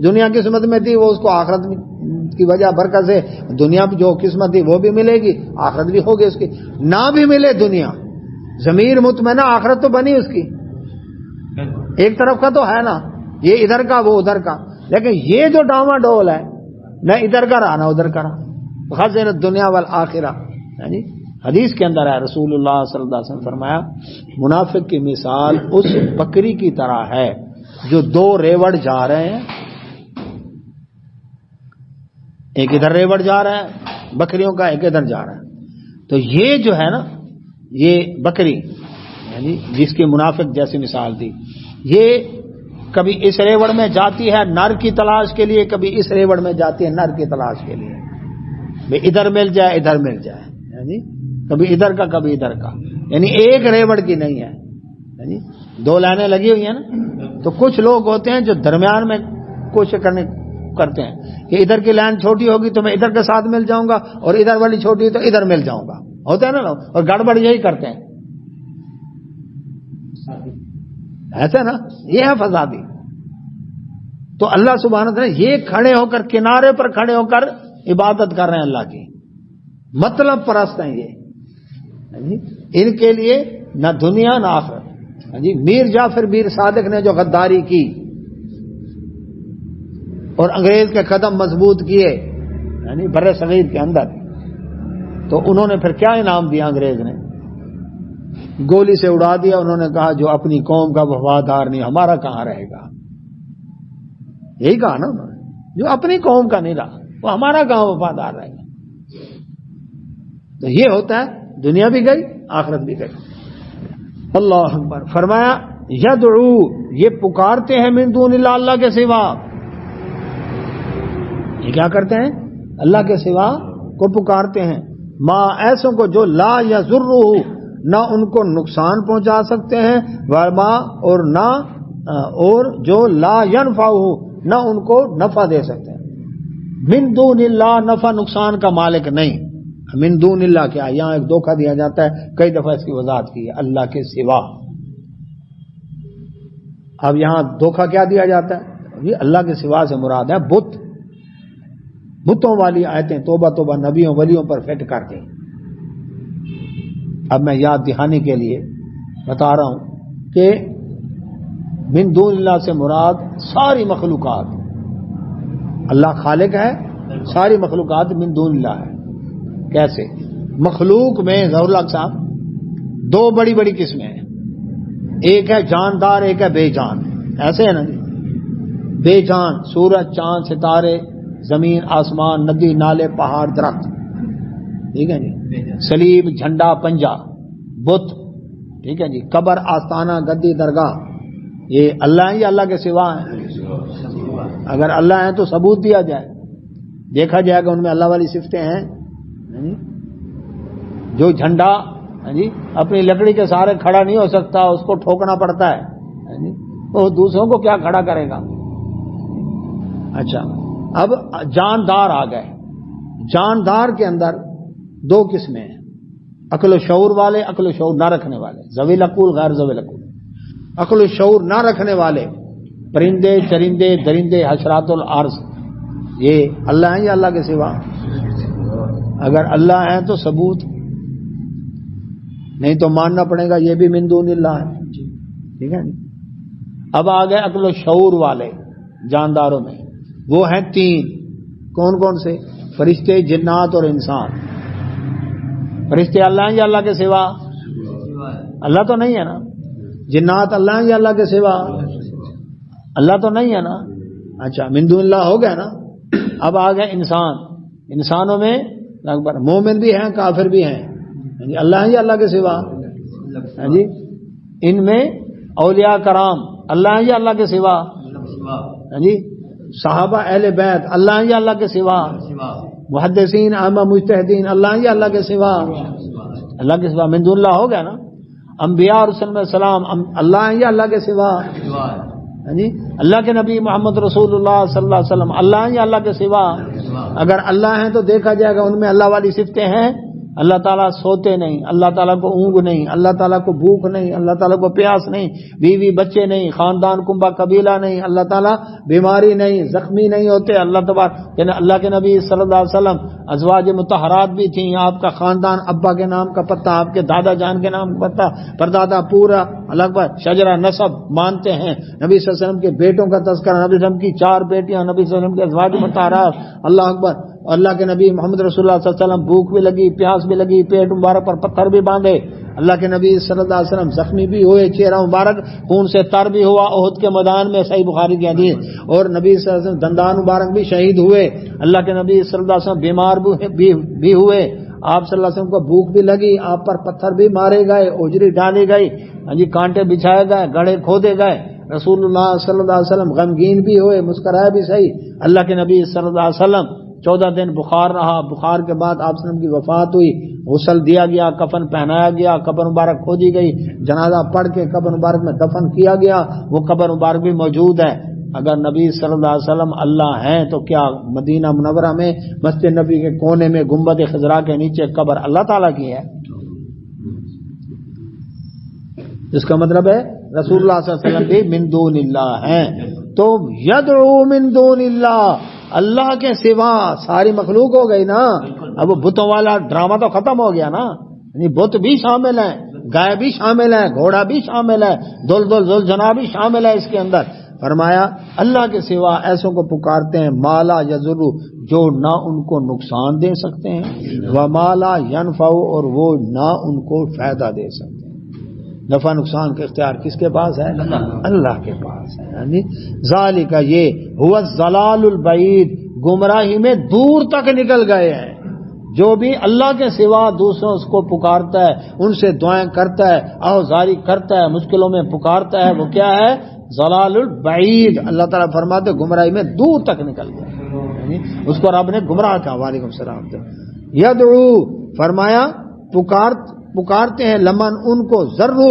دنیا کی قسمت میں تھی وہ اس کو آخرت کی وجہ برکت سے دنیا جو قسمت تھی وہ بھی ملے گی، آخرت بھی ہوگی اس کی، نہ بھی ملے دنیا ضمیر مطمئنہ آخرت تو بنی اس کی، ایک طرف کا تو ہے نا، یہ ادھر کا وہ ادھر کا، لیکن یہ جو ڈاواں ڈول ہے نہ ادھر کا رہا نہ ادھر کا رہا، خزینۃ دنیا والآخرہ، حدیث کے اندر ہے رسول اللہ صلی اللہ علیہ وسلم فرمایا منافق کی مثال اس بکری کی طرح ہے جو دو ریوڑ جا رہے ہیں، ایک ادھر ریوڑ جا رہا ہے بکریوں کا، ایک ادھر جا رہا ہے، تو یہ جو ہے نا یہ بکری جس کی منافق جیسی مثال دی، یہ کبھی اس ریوڑ میں جاتی ہے نر کی تلاش کے لیے، کبھی اس ریوڑ میں جاتی ہے نر کی تلاش کے لیے، بھئی ادھر مل جائے ادھر مل جائے، کبھی ادھر کا کبھی ادھر کا، یعنی ایک ریوڑ کی نہیں ہے، جی دو لائنیں لگی ہوئی ہیں نا، تو کچھ لوگ ہوتے ہیں جو درمیان میں کوشش کرتے ہیں کہ ادھر کی لائن چھوٹی ہوگی تو میں ادھر کے ساتھ مل جاؤں گا، اور ادھر والی چھوٹی تو ادھر مل جاؤں گا، ہوتا ہے نا لوگ، اور گڑبڑ یہی کرتے ہیں، ایسے نا، یہ ہے فسادی۔ تو اللہ سبحانہ وتعالی یہ کھڑے ہو کر، کنارے پر کھڑے ہو کر عبادت کر رہے ہیں اللہ کی، مطلب پرست ہیں یہ، ان کے لیے نہ دنیا نہ آخرت۔ میر جعفر میر صادق نے جو غداری کی اور انگریز کے قدم مضبوط کیے بر صغیر کے اندر، تو انہوں نے پھر کیا انعام دیا انگریز نے؟ گولی سے اڑا دیا۔ انہوں نے کہا جو اپنی قوم کا وفادار نہیں ہمارا کہاں رہے گا، یہی کہا نا انہوں نے، جو اپنی قوم کا نہیں رہا وہ ہمارا کہاں وفادار رہے گا۔ تو یہ ہوتا ہے، دنیا بھی گئی آخرت بھی گئی۔ اللہ اکبر۔ فرمایا یدعو، یہ پکارتے ہیں من دون اللہ، اللہ کے سوا، یہ کیا کرتے ہیں؟ اللہ کے سوا کو پکارتے ہیں، ما ایسوں کو جو لا یضرہ، نہ ان کو نقصان پہنچا سکتے ہیں، وما اور جو لا ینفعہ، نہ ان کو نفع دے سکتے ہیں۔ من دون اللہ، نفع نقصان کا مالک نہیں۔ من دون اللہ کیا؟ یہاں ایک دھوکہ دیا جاتا ہے، کئی دفعہ اس کی وضاحت کی ہے، اللہ کے سوا۔ اب یہاں دھوکہ کیا دیا جاتا ہے؟ یہ اللہ کے سوا سے مراد ہے بت، بتوں والی آیتیں توبہ توبہ نبیوں ولیوں پر فٹ کر دیں۔ اب میں یاد دہانی کے لیے بتا رہا ہوں کہ من دون اللہ سے مراد ساری مخلوقات، اللہ خالق ہے، ساری مخلوقات من دون اللہ ہے۔ کیسے؟ مخلوق میں ظہور اللہ صاحب دو بڑی بڑی قسمیں ہیں، ایک ہے جاندار، ایک ہے بے جان، ایسے ہے نا جی؟ بے جان سورج چاند ستارے زمین آسمان ندی نالے پہاڑ درخت، ٹھیک ہے جی، سلیب جھنڈا پنجا بت، ٹھیک ہے جی، قبر آستانہ گدی درگاہ، یہ اللہ ہیں یا اللہ کے سوا ہیں؟ اگر اللہ ہیں تو ثبوت دیا جائے، دیکھا جائے گا ان میں اللہ والی صفتیں ہیں۔ جو جھنڈا اپنی لکڑی کے سہارے کھڑا نہیں ہو سکتا، اس کو ٹھوکنا پڑتا ہے، وہ دوسروں کو کیا کھڑا کرے گا؟ اچھا، اب جاندار آ گئے۔ جاندار کے اندر دو قسمیں ہیں، عقل و شعور والے، عقل و شعور نہ رکھنے والے، ذوی العقول غیر ذوی العقول۔ عقل و شعور نہ رکھنے والے پرندے چرندے درندے حشرات الارض، یہ اللہ ہیں یا اللہ کے سوا؟ اگر اللہ ہیں تو ثبوت، نہیں تو ماننا پڑے گا یہ بھی من دون اللہ ہے، ٹھیک ہے۔ اب آ گئے عقل و شعور والے جانداروں میں، وہ ہیں تین، کون کون سے؟ فرشتے، جنات اور انسان۔ فرشتے اللہ ہیں یا اللہ کے سوا؟ اللہ تو نہیں ہے نا۔ جنات اللہ ہیں یا اللہ کے سوا؟ اللہ تو نہیں ہے نا۔ اچھا، من دون اللہ ہو گیا نا۔ اب آ گئے انسان، انسانوں میں اکبر مومن بھی ہیں کافر بھی ہیں، اللہ ہیں یا اللہ کے سوا؟ جی، ان میں اولیاء کرام اللہ ہیں یا اللہ کے سوا؟ جی، صحابہ اہل بیت اللہ ہیں یا اللہ کے سوا؟ محدثین ائمہ مجتہدین اللہ ہیں یا اللہ کے سوا؟ اللہ کے سوا، من دون اللہ ہو گیا نا۔ انبیاء اور رسول اللہ السلام اللہ ہیں یا اللہ کے سوا؟ جی، اللہ کے نبی محمد رسول اللہ صلی اللہ علیہ وسلم اللہ ہیں یا اللہ کے سوا؟ اگر اللہ ہیں تو دیکھا جائے گا ان میں اللہ والی صفتیں ہیں، اللہ تعالیٰ سوتے نہیں، اللہ تعالیٰ کو اونگ نہیں، اللہ تعالیٰ کو بھوک نہیں، اللہ تعالیٰ کو پیاس نہیں، بیوی بچے نہیں، خاندان کنبہ قبیلہ نہیں، اللہ تعالیٰ بیماری نہیں، زخمی نہیں ہوتے، اللہ تبارک یعنی اللہ کے نبی صلی اللہ علیہ وسلم ازواج مطہرات بھی تھیں، آپ کا خاندان ابا کے نام کا پتہ، آپ کے دادا جان کے نام کا پتہ، پردادا پورا اللہ اکبر شجرہ نسب مانتے ہیں، نبی صلی اللہ علیہ وسلم کے بیٹوں کا تذکرہ، نبی صلی اللہ علیہ وسلم کی 4 بیٹیاں، نبی صلی اللہ علیہ وسلم کے ازواج مطہرات، اللہ اکبر، اللہ کے نبی محمد رسول اللہ صلی اللہ علیہ وسلم بھوک بھی لگی پیاس بھی لگی، پیٹ مبارک پر پتھر بھی باندھے، اللہ کے نبی صلی اللہ علیہ وسلم زخمی بھی ہوئے، چہرہ مبارک خون سے تر بھی ہوا احد کے میدان میں، صحیح بخاری کی حدیث، اور نبی صلی اللہ علیہ وسلم دندان مبارک بھی شہید ہوئے، اللہ کے نبی صلی اللہ علیہ وسلم بیمار بھی ہوئے، آپ صلی اللہ علیہ وسلم کو بھوک بھی لگی، آپ پر پتھر بھی مارے گئے، اوجری ڈالی گئی، جی کانٹے بچھائے گئے، گڑھے کھودے گئے، رسول اللہ صلی اللہ علیہ وسلم غمگین بھی ہوئے، مسکرائے بھی صحیح، اللہ کے نبی صلی اللہ علیہ وسلم 14 دن بخار رہا، بخار کے بعد آپ وسلم کی وفات ہوئی، غسل دیا گیا، کفن پہنایا گیا، قبر مبارک کھودی گئی، جنازہ پڑھ کے قبر مبارک میں دفن کیا گیا، وہ قبر مبارک بھی موجود ہے۔ اگر نبی صلی اللہ علیہ وسلم اللہ ہیں تو کیا مدینہ منورہ میں مسجد نبی کے کونے میں گنبد خضرا کے نیچے قبر اللہ تعالیٰ کی ہے؟ اس کا مطلب ہے رسول اللہ صلی اللہ علیہ وسلم بھی من دون اللہ ہیں۔ تو یدعو من دون اللہ، اللہ کے سوا ساری مخلوق ہو گئی نا۔ اب وہ بتوں والا ڈرامہ تو ختم ہو گیا نا، یعنی بت بھی شامل ہیں، گائے بھی شامل ہے، گھوڑا بھی شامل ہے، دل جنا بھی شامل ہے اس کے اندر۔ فرمایا اللہ کے سوا ایسوں کو پکارتے ہیں مالا یضر، جو نہ ان کو نقصان دے سکتے ہیں، ومالا ینفع، اور وہ نہ ان کو فائدہ دے سکتے ہیں۔ نفع نقصان کا اختیار کس کے پاس ہے؟ اللہ کے پاس ہے۔ یعنی ذالک، یہ هو الضلال البعید، گمراہی میں دور تک نکل گئے ہیں۔ جو بھی اللہ کے سوا دوسروں کو پکارتا ہے، ان سے دعائیں کرتا ہے، آہوزاری کرتا ہے، مشکلوں میں پکارتا ہے، وہ کیا ہے؟ ضلال البعید۔ اللہ تعالیٰ فرماتے گمراہی میں دور تک نکل گئے، یعنی اس کو رب نے گمراہ کہا۔ وعلیکم السلام۔ یدعو، فرمایا پکارتے ہیں، لمن، ان کو، ضرہ،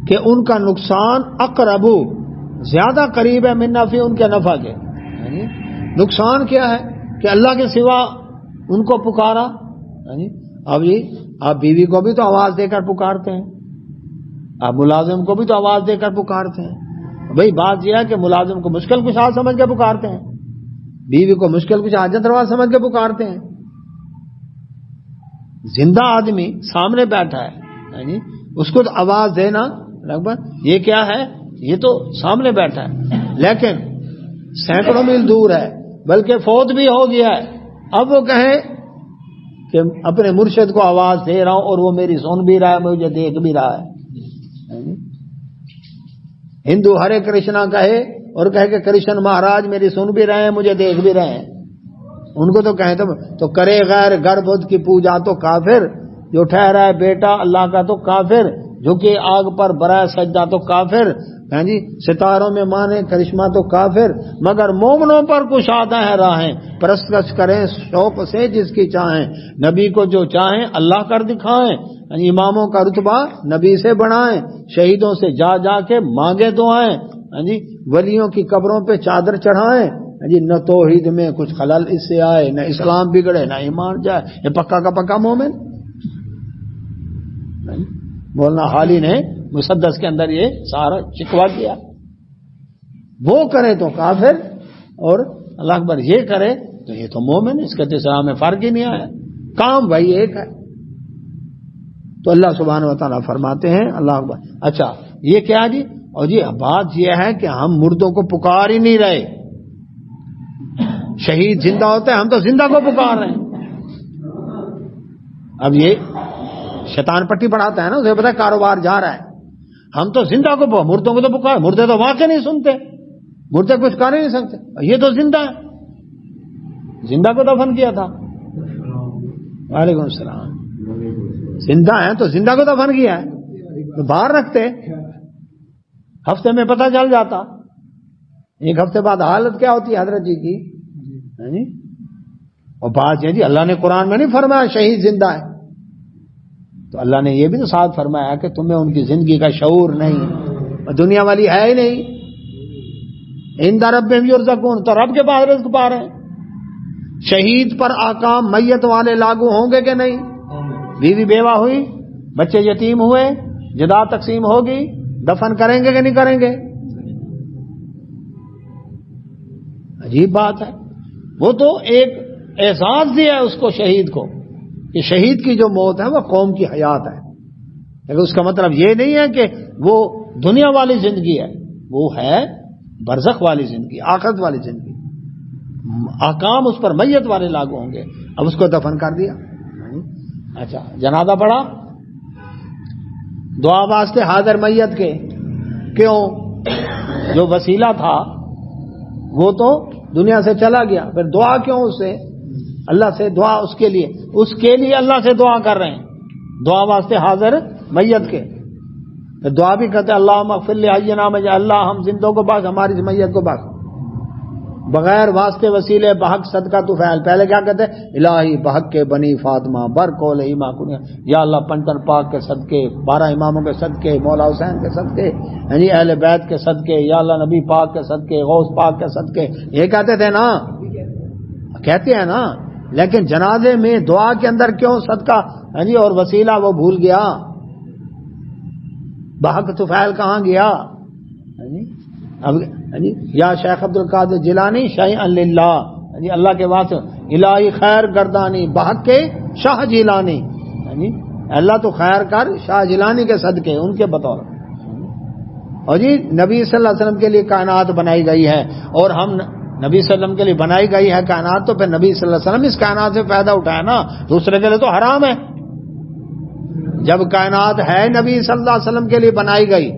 کہ ان کا نقصان، اقرب، زیادہ قریب ہے، من نفع، ان کے نفع کے۔ یعنی نقصان کیا ہے کہ اللہ کے سوا ان کو پکارا۔ یعنی اب جی آپ بیوی کو بھی تو آواز دے کر پکارتے ہیں، آپ ملازم کو بھی تو آواز دے کر پکارتے ہیں۔ بھئی بات یہ ہے کہ ملازم کو مشکل کشا سمجھ کے پکارتے ہیں، بیوی کو مشکل کشا حاجت روا سمجھ کے پکارتے ہیں۔ زندہ آدمی سامنے بیٹھا ہے، یعنی اس کو تو آواز دینا یہ کیا ہے؟ یہ تو سامنے بیٹھا ہے، لیکن سینکڑوں میل دور ہے، بلکہ فوت بھی ہو گیا ہے۔ اب وہ کہے کہ اپنے مرشد کو آواز دے رہا ہوں اور وہ میری سن بھی رہا ہے، مجھے دیکھ بھی رہا ہے۔ ہندو ہرے کرشنا کہے اور کہے کہ کرشن مہاراج میری سن بھی رہے ہیں، مجھے دیکھ بھی رہے ہیں۔ ان کو تو کہیں تو کرے غیر گر بدھ کی پوجا تو کافر، جو ٹھہرا ہے بیٹا اللہ کا تو کافر، جھکے آگ پر برائے سجدہ تو کافر، ہاں جی ستاروں میں مانے کرشمہ تو کافر، مگر مومنوں پر کشادہ ہے راہیں، پرستش کریں شوق سے جس کی چاہیں، نبی کو جو چاہیں اللہ کر دکھائیں، اماموں کا رتبہ نبی سے بڑھائیں، شہیدوں سے جا جا کے مانگے دعائیں، ہاں جی ولیوں کی قبروں پہ چادر چڑھائیں، جی نہ توحید میں کچھ خلل اس سے آئے، نہ اسلام بگڑے، نہ ایمان جائے، یہ پکا کا پکا مومن۔ مولانا حالی نے مسدس کے اندر یہ سارا شکوا کیا، وہ کرے تو کافر اور اللہ اکبر یہ کرے تو یہ تو مومن، اس کے اسلام میں فرق ہی نہیں آیا، کام بھائی ایک ہے۔ تو اللہ سبحانہ و تعالیٰ فرماتے ہیں اللہ اکبر۔ اچھا یہ کیا جی؟ اور جی بات یہ ہے کہ ہم مردوں کو پکار ہی نہیں رہے، شہید زندہ ہوتا ہے، ہم تو زندہ کو پکار رہے ہیں۔ اب یہ شیطان پٹی پڑھاتا ہے نا، اسے پتا ہے کاروبار جا رہا ہے، ہم تو زندہ کو مردوں کو تو پکار، مردے تو واقع نہیں سنتے، مردے کچھ کر ہی نہیں سکتے، یہ تو زندہ ہے، زندہ کو دفن کیا تھا۔ وعلیکم السلام۔ زندہ ہیں تو زندہ کو دفن کیا ہے، تو باہر رکھتے، ہفتے میں پتہ چل جاتا، ایک ہفتے بعد حالت کیا ہوتی ہے حضرت جی کی۔ اور بات یہ جی اللہ نے قرآن میں نہیں فرمایا شہید زندہ ہے، تو اللہ نے یہ بھی تو ساتھ فرمایا کہ تمہیں ان کی زندگی کا شعور نہیں، دنیا والی ہے ہی نہیں، عند ربہم یرزقون، تو رب کے پاس رزق پا رہے ہیں۔ شہید پر احکام میت والے لاگو ہوں گے کہ نہیں؟ بیوی بیوہ ہوئی، بچے یتیم ہوئے، جدا تقسیم ہوگی، دفن کریں گے کہ نہیں کریں گے؟ عجیب بات ہے، وہ تو ایک اعزاز دیا ہے اس کو شہید کو کہ شہید کی جو موت ہے وہ قوم کی حیات ہے، لیکن اس کا مطلب یہ نہیں ہے کہ وہ دنیا والی زندگی ہے، وہ ہے برزخ والی زندگی، آخرت والی زندگی، احکام اس پر میت والے لاگو ہوں گے۔ اب اس کو دفن کر دیا۔ اچھا جنازہ پڑھا، دعا واسطے حاضر میت کے، کیوں؟ جو وسیلہ تھا وہ تو دنیا سے چلا گیا، پھر دعا کیوں اس سے؟ اللہ سے دعا اس کے لیے اللہ سے دعا کر رہے ہیں، دعا واسطے حاضر میت کے، پھر دعا بھی کرتے اللہم اغفر لحینا، اللہ ہم زندوں کو بخش، ہماری میت کو بخش۔ بغیر واسطے وسیلے بحق صدقہ تو فعل. پہلے کیا کہتے ہیں؟ الہی بحق کے بنی فاطمہ بر قول ایما کنیا، یا اللہ پنجتن پاک کے صدقے، 12 اماموں کے صدقے، مولا حسین کے صدقے، یعنی اہل بیت کے صدقے، یا اللہ نبی پاک کے صدقے، غوث پاک کے صدقے، یہ کہتے تھے نا، کہتے ہیں نا. لیکن جنازے میں دعا کے اندر کیوں صدقہ اور وسیلہ وہ بھول گیا؟ بحق تو فعل کہاں گیا؟ اب یا شیخ عبد القادر جیلانی شیئا للہ، اللہ کے واسطے، الہی خیر گردانی بحق کے شاہ جیلانی، اللہ تو خیر کر شاہ جیلانی کے صدقے، ان کے بطور. اور جی نبی صلی اللہ علیہ وسلم کے لیے کائنات بنائی گئی ہے، اور ہم نبی صلی اللہ علیہ وسلم کے لیے بنائی گئی ہے کائنات، تو پھر نبی صلی اللہ علیہ وسلم اس کائنات سے فائدہ اٹھایا نا، دوسرے کے لیے تو حرام ہے. جب کائنات ہے نبی صلی اللہ علیہ وسلم کے لیے بنائی گئی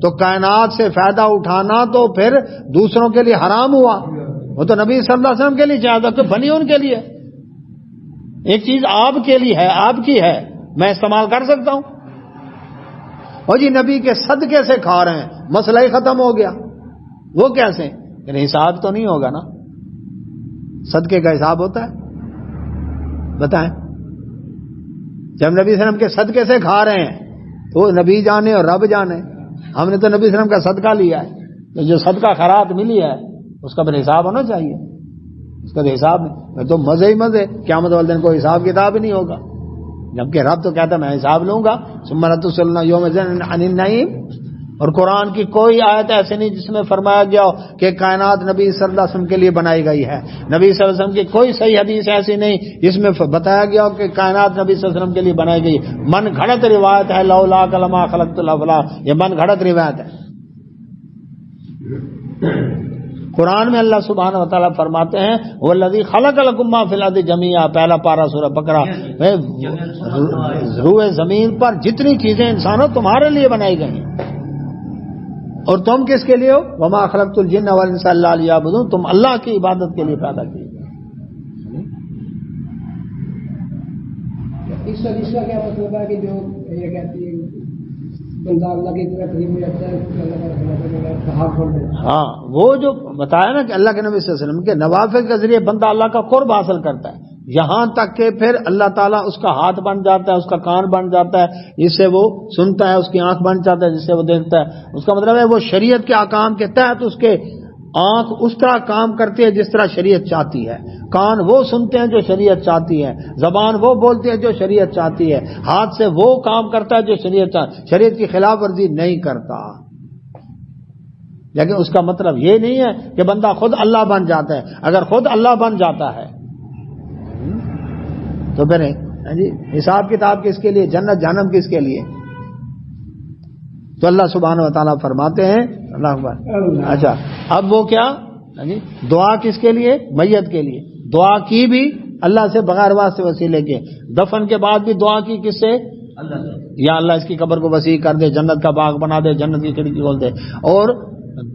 تو کائنات سے فائدہ اٹھانا تو پھر دوسروں کے لیے حرام ہوا. وہ تو نبی صلی اللہ علیہ وسلم کے لیے چاہتا کہ بنی ان کے لیے. ایک چیز آپ کے لیے ہے، آپ کی ہے، میں استعمال کر سکتا ہوں. اور جی نبی کے صدقے سے کھا رہے ہیں، مسئلہ ہی ختم ہو گیا. وہ کیسے؟ حساب تو نہیں ہوگا نا، صدقے کا حساب ہوتا ہے؟ بتائیں. جب نبی صلی اللہ علیہ وسلم کے صدقے سے کھا رہے ہیں تو نبی جانے اور رب جانے، ہم نے تو نبی صلی اللہ علیہ وسلم کا صدقہ لیا ہے، تو جو صدقہ خیرات ملی ہے اس کا پھر حساب ہونا چاہیے. اس کا تو حساب نہیں، تو مزے ہی مزے، قیامت والے دن کوئی حساب کتاب ہی نہیں ہوگا. جبکہ رب تو کہتا ہے میں حساب لوں گا. ثم لتسألن یومئذ عن النعیم. اور قرآن کی کوئی آیت ایسے نہیں جس میں فرمایا گیا ہو کہ کائنات نبی صلی اللہ علیہ وسلم کے لیے بنائی گئی ہے. نبی صلی اللہ علیہ وسلم کی کوئی صحیح حدیث ایسی نہیں جس میں بتایا گیا ہو کہ کائنات نبی صلی اللہ علیہ وسلم کے لیے بنائی گئی. من گھڑت روایت ہے، لولا لما خلقت الافلاک، یہ من گھڑت روایت ہے. قرآن میں اللہ سبحانہ و تعالیٰ فرماتے ہیں والذی خلق لکم ما فی الارض جمیعا، پہلا پارہ سورہ بقرہ، روئے زمین پر جتنی چیزیں انسانوں تمہارے لیے بنائی گئی ہیں، اور تم کس کے لیے ہو؟ وما خلقت الجن والانس الا لیعبدون، تم اللہ کی عبادت کے لیے پیدا کیے گئے. اس حدیث کا کیا مطلب ہے کہ جو یہ کہتی ہے بندہ اللہ کی طرف قریب ہو جاتا ہے، ہاں وہ جو بتایا نا کہ اللہ کے نبی صلی اللہ علیہ وسلم کے نوافل کے ذریعے بندہ اللہ کا قرب حاصل کرتا ہے، یہاں تک کہ پھر اللہ تعالیٰ اس کا ہاتھ بن جاتا ہے، اس کا کان بن جاتا ہے جس سے وہ سنتا ہے، اس کی آنکھ بن جاتا ہے جس سے وہ دیکھتا ہے. اس کا مطلب ہے وہ شریعت کے احکام کے تحت اس کے آنکھ اس طرح کام کرتی ہے جس طرح شریعت چاہتی ہے، کان وہ سنتے ہیں جو شریعت چاہتی ہے، زبان وہ بولتی ہے جو شریعت چاہتی ہے، ہاتھ سے وہ کام کرتا ہے جو شریعت چاہتی ہے، شریعت کی خلاف ورزی نہیں کرتا. لیکن اس کا مطلب یہ نہیں ہے کہ بندہ خود اللہ بن جاتا ہے. اگر خود اللہ بن جاتا ہے تو پھر حساب کتاب کس کے لیے، جنت جہنم کس کے لیے؟ تو اللہ سبحانہ و تعالیٰ فرماتے ہیں اللہ اکبر. اچھا اب وہ کیا دعا کس کے لیے؟ میت کے لیے. دعا کی بھی اللہ سے بغیر واسطے وسیلے کے. دفن کے بعد بھی دعا کی کس سے؟ یا اللہ اس کی قبر کو وسیع کر دے، جنت کا باغ بنا دے، جنت کی کھڑکی کھول دے. اور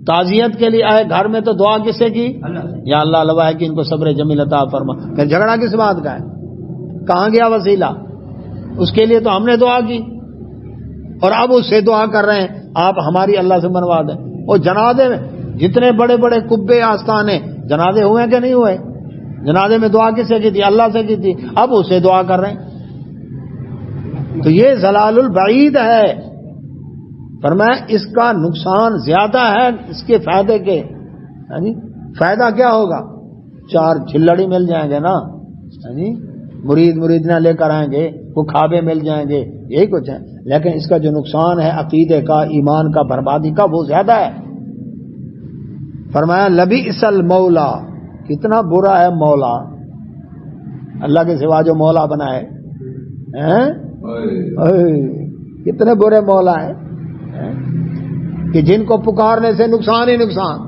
تعزیت کے لیے آئے گھر میں تو دعا کس سے کی؟ یا اللہ لوا ہے کہ ان کو صبر جمیل عطا فرما. پھر جھگڑا کس بات کا ہے؟ کہاں گیا وسیلہ؟ اس کے لیے تو ہم نے دعا کی اور اب اس سے دعا کر رہے ہیں آپ ہماری اللہ سے بنوا دیں. اور جنازے میں جتنے بڑے بڑے قبے آستانے جنازے ہوئے کہ نہیں ہوئے؟ جنازے میں دعا کس سے کی تھی؟ اللہ سے کی تھی. اب اس سے دعا کر رہے ہیں. تو یہ ضلال البعید ہے. فرمایا اس کا نقصان زیادہ ہے اس کے فائدے کے. فائدہ کیا ہوگا؟ 4 چھلڑی مل جائیں گے نا، مرید مریدنا لے کر آئیں گے، وہ کھابے مل جائیں گے، یہی کچھ ہے. لیکن اس کا جو نقصان ہے عقیدے کا، ایمان کا، بربادی کا، وہ زیادہ ہے. فرمایا لبئس المولا، کتنا برا ہے مولا، اللہ کے سوا جو مولا بنائے کتنے برے مولا ہیں کہ جن کو پکارنے سے نقصان ہی نقصان.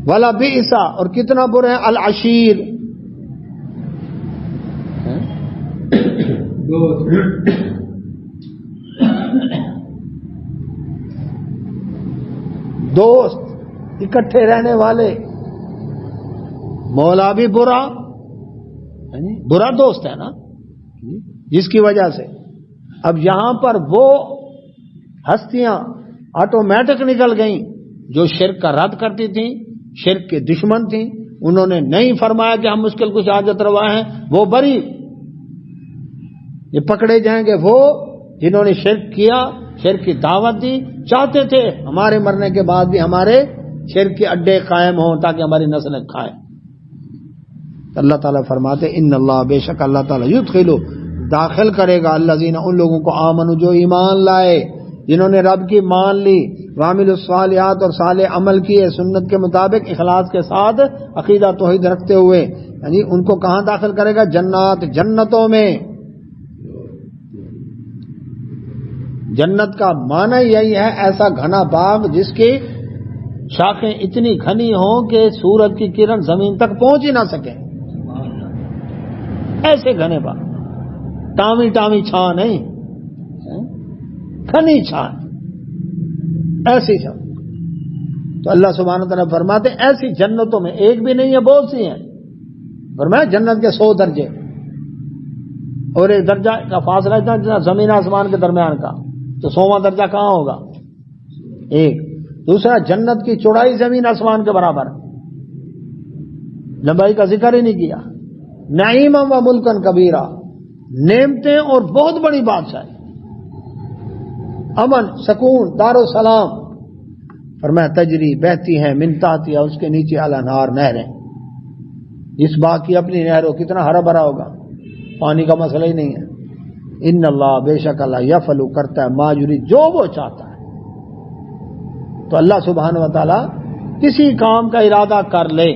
وَلَبِئْسَ، اور کتنا برے ہیں العشیر، دوست اکٹھے رہنے والے. مولا بھی برا دوست ہے نا، جس کی وجہ سے اب یہاں پر وہ ہستیاں آٹومیٹک نکل گئیں جو شرک کا رد کرتی تھیں، شرک کے دشمن تھیں، انہوں نے نہیں فرمایا کہ ہم مشکل کچھ حاجت روا ہیں، وہ بری۔ یہ پکڑے جائیں گے وہ جنہوں نے شرک کیا، شرک کی دعوت دی، چاہتے تھے ہمارے مرنے کے بعد بھی ہمارے شرک کے اڈے قائم ہوں تاکہ ہماری نسلیں کھائیں۔ اللہ تعالیٰ فرماتے ان اللہ، بے شک اللہ تعالیٰ یدخل، داخل کرے گا، الذین، ان لوگوں کو، آمنوا، جو ایمان لائے، جنہوں نے رب کی مان لی، وعملوا الصالحات، اور صالح عمل کیے سنت کے مطابق اخلاص کے ساتھ عقیدہ توحید رکھتے ہوئے، یعنی ان کو کہاں داخل کرے گا؟ جنات، جنتوں میں۔ جنت کا معنی یہی ہے ایسا گھنا باغ جس کی شاخیں اتنی گھنی ہوں کہ سورج کی کرن زمین تک پہنچ ہی نہ سکے، ایسے گھنے باغ، ٹامی ٹامی چھاں نہیں، گھنی چھاں، ایسی چھاں۔ تو اللہ سبحانہ وتعالیٰ فرماتے ایسی جنتوں میں ایک بھی نہیں ہے، بہت سی ہیں، فرمایا جنت کے 100 درجے، اور ایک درجہ کا فاصلہ اتنا زمین آسمان کے درمیان کا، تو 100واں درجہ کہاں ہوگا؟ ایک۔ دوسرا، جنت کی چوڑائی زمین آسمان کے برابر، لمبائی کا ذکر ہی نہیں کیا۔ نعیما و ملکن کبیرہ، نعمتیں اور بہت بڑی بادشاہی، امن، سکون، دار و سلام۔ فرمایا تجری، بہتی ہیں، من تحتہا، اس کے نیچے، الانہار، نہریں۔ جس باغ کی اپنی نہر ہو کتنا ہرا بھرا ہوگا، پانی کا مسئلہ ہی نہیں ہے۔ ان اللہ، بے شک اللہ، یفعل، کرتا ہے، ما یرید، جو وہ چاہتا ہے۔ تو اللہ سبحانہ و تعالی کسی کام کا ارادہ کر لے،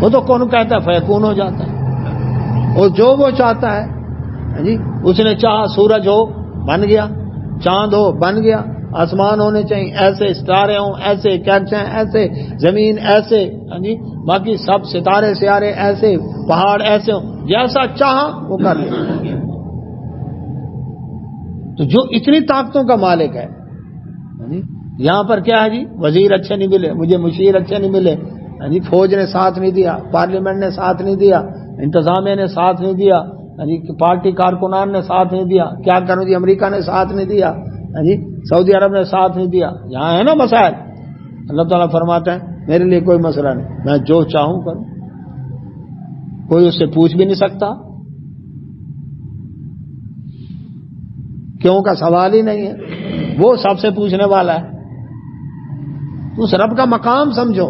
وہ تو کون کہتا ہے فیکون ہو جاتا ہے، اور جو وہ چاہتا ہے جی، اس نے چاہا سورج ہو بن گیا، چاند ہو بن گیا، آسمان ہونے چاہیے ایسے، ستارے ہوں ایسے، کیچیں ایسے، زمین ایسے، جی باقی سب ستارے سیارے ایسے، پہاڑ ایسے ہوں، جیسا چاہا وہ کر لیا۔ تو جو اتنی طاقتوں کا مالک ہے، یہاں پر کیا ہے جی، وزیر اچھے نہیں ملے، مجھے مشیر اچھے نہیں ملے، جی فوج نے ساتھ نہیں دیا، پارلیمنٹ نے ساتھ نہیں دیا، انتظامیہ نے ساتھ نہیں دیا، جی پارٹی کارکنان نے ساتھ نہیں دیا، کیا کروں جی، امریکہ نے ساتھ نہیں دیا، جی سعودی عرب نے ساتھ نہیں دیا، یہاں ہے نا مسائل۔ اللہ تعالیٰ فرماتا ہے میرے لیے کوئی مسئلہ نہیں، میں جو چاہوں کروں، کوئی اس سے پوچھ بھی نہیں سکتا، کیوں کا سوال ہی نہیں ہے، وہ سب سے پوچھنے والا ہے۔ تو اس رب کا مقام سمجھو،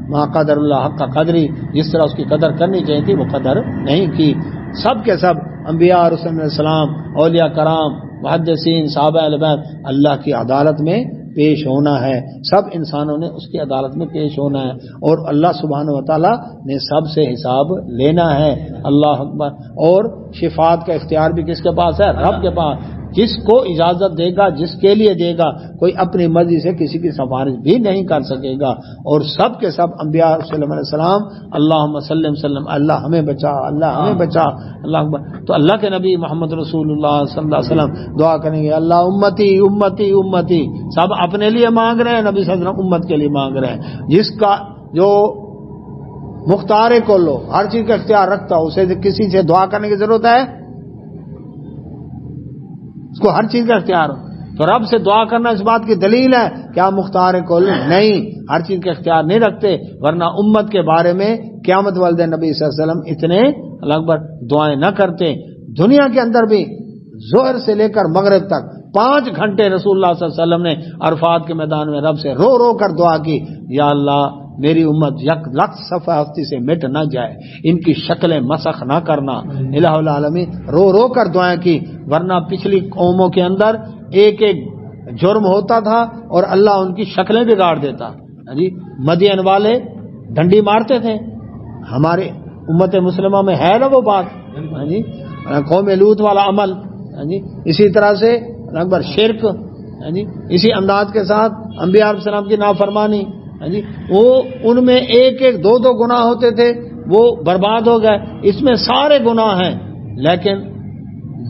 ما قدر اللہ حق کا قدری، جس طرح اس کی قدر کرنی چاہیے تھی وہ قدر نہیں کی۔ سب کے سب انبیاء، رسول علیہ السلام، اولیاء کرام، محدثین، صحابہ اہل بیت، اللہ کی عدالت میں پیش ہونا ہے، سب انسانوں نے اس کی عدالت میں پیش ہونا ہے، اور اللہ سبحانہ و تعالیٰ نے سب سے حساب لینا ہے۔ اللہ اکبر۔ اور شفاعت کا اختیار بھی کس کے پاس ہے؟ رب کے پاس، جس کو اجازت دے گا، جس کے لیے دے گا، کوئی اپنی مرضی سے کسی کی سفارش بھی نہیں کر سکے گا۔ اور سب کے سب انبیاء صلی اللہ علیہ وسلم، اللہم صلی وسلم، اللہ ہمیں بچا، اللہ ہمیں بچا، اللہ اکبر۔ تو اللہ کے نبی محمد رسول اللہ صلی اللہ علیہ وسلم دعا کریں گے، اللہ امتی امتی امتی، سب اپنے لیے مانگ رہے ہیں، نبی صلی اللہ علیہ وسلم امت کے لیے مانگ رہے ہیں۔ جس کا جو مختار کل ہو، ہر چیز کا اختیار رکھتا ہو، اسے کسی سے دعا کرنے کی ضرورت ہے؟ اس کو ہر چیز کا اختیار ہو، تو رب سے دعا کرنا اس بات کی دلیل ہے کیا مختار کل نہیں، ہر چیز کا اختیار نہیں رکھتے، ورنہ امت کے بارے میں قیامت والد نبی صلی اللہ علیہ وسلم اتنے اللہ اکبر دعائیں نہ کرتے۔ دنیا کے اندر بھی ظہر سے لے کر مغرب تک 5 گھنٹے رسول اللہ صلی اللہ علیہ وسلم نے عرفات کے میدان میں رب سے رو رو کر دعا کی، یا اللہ میری امت یک لخت صفحہ ہستی سے مٹ نہ جائے، ان کی شکلیں مسخ نہ کرنا، الہ العالمین، رو رو کر دعائیں کی، ورنہ پچھلی قوموں کے اندر ایک ایک جرم ہوتا تھا اور اللہ ان کی شکلیں بگاڑ دیتا۔ جی مدین والے ڈنڈی مارتے تھے، ہمارے امت مسلمہ میں ہے نا وہ بات، جی قوم لوط والا عمل، جی اسی طرح سے اکبر شرک، جی اسی انداز کے ساتھ انبیاء علیہ السلام کی نافرمانی، جی وہ ان میں ایک ایک 2 گناہ ہوتے تھے، وہ برباد ہو گئے۔ اس میں سارے گناہ ہیں، لیکن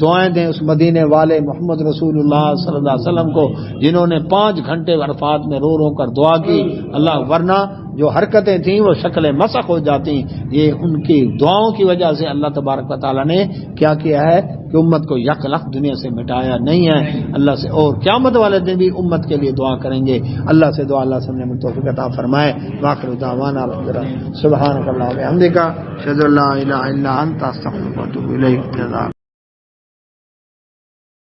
دعائیں دیں اس مدینے والے محمد رسول اللہ صلی اللہ علیہ وسلم کو جنہوں نے 5 گھنٹے عرفات میں رو رو کر دعا کی. اللہ ورنہ جو حرکتیں تھیں وہ شکل مسخ ہو جاتی. یہ ان کی دعاؤں کی وجہ سے اللہ تبارک و تعالیٰ نے کیا کیا ہے کہ امت کو یک لخت دنیا سے مٹایا نہیں ہے. اللہ سے اور قیامت والے دن بھی امت کے لیے دعا کریں گے. اللہ سے دعا اللہ سب نے توفیق عطا فرمائے. واخر دعوانا سبحانک اللہم و بحمدک اشہد ان لا الہ الا انت استغفرک و اتوب الیک.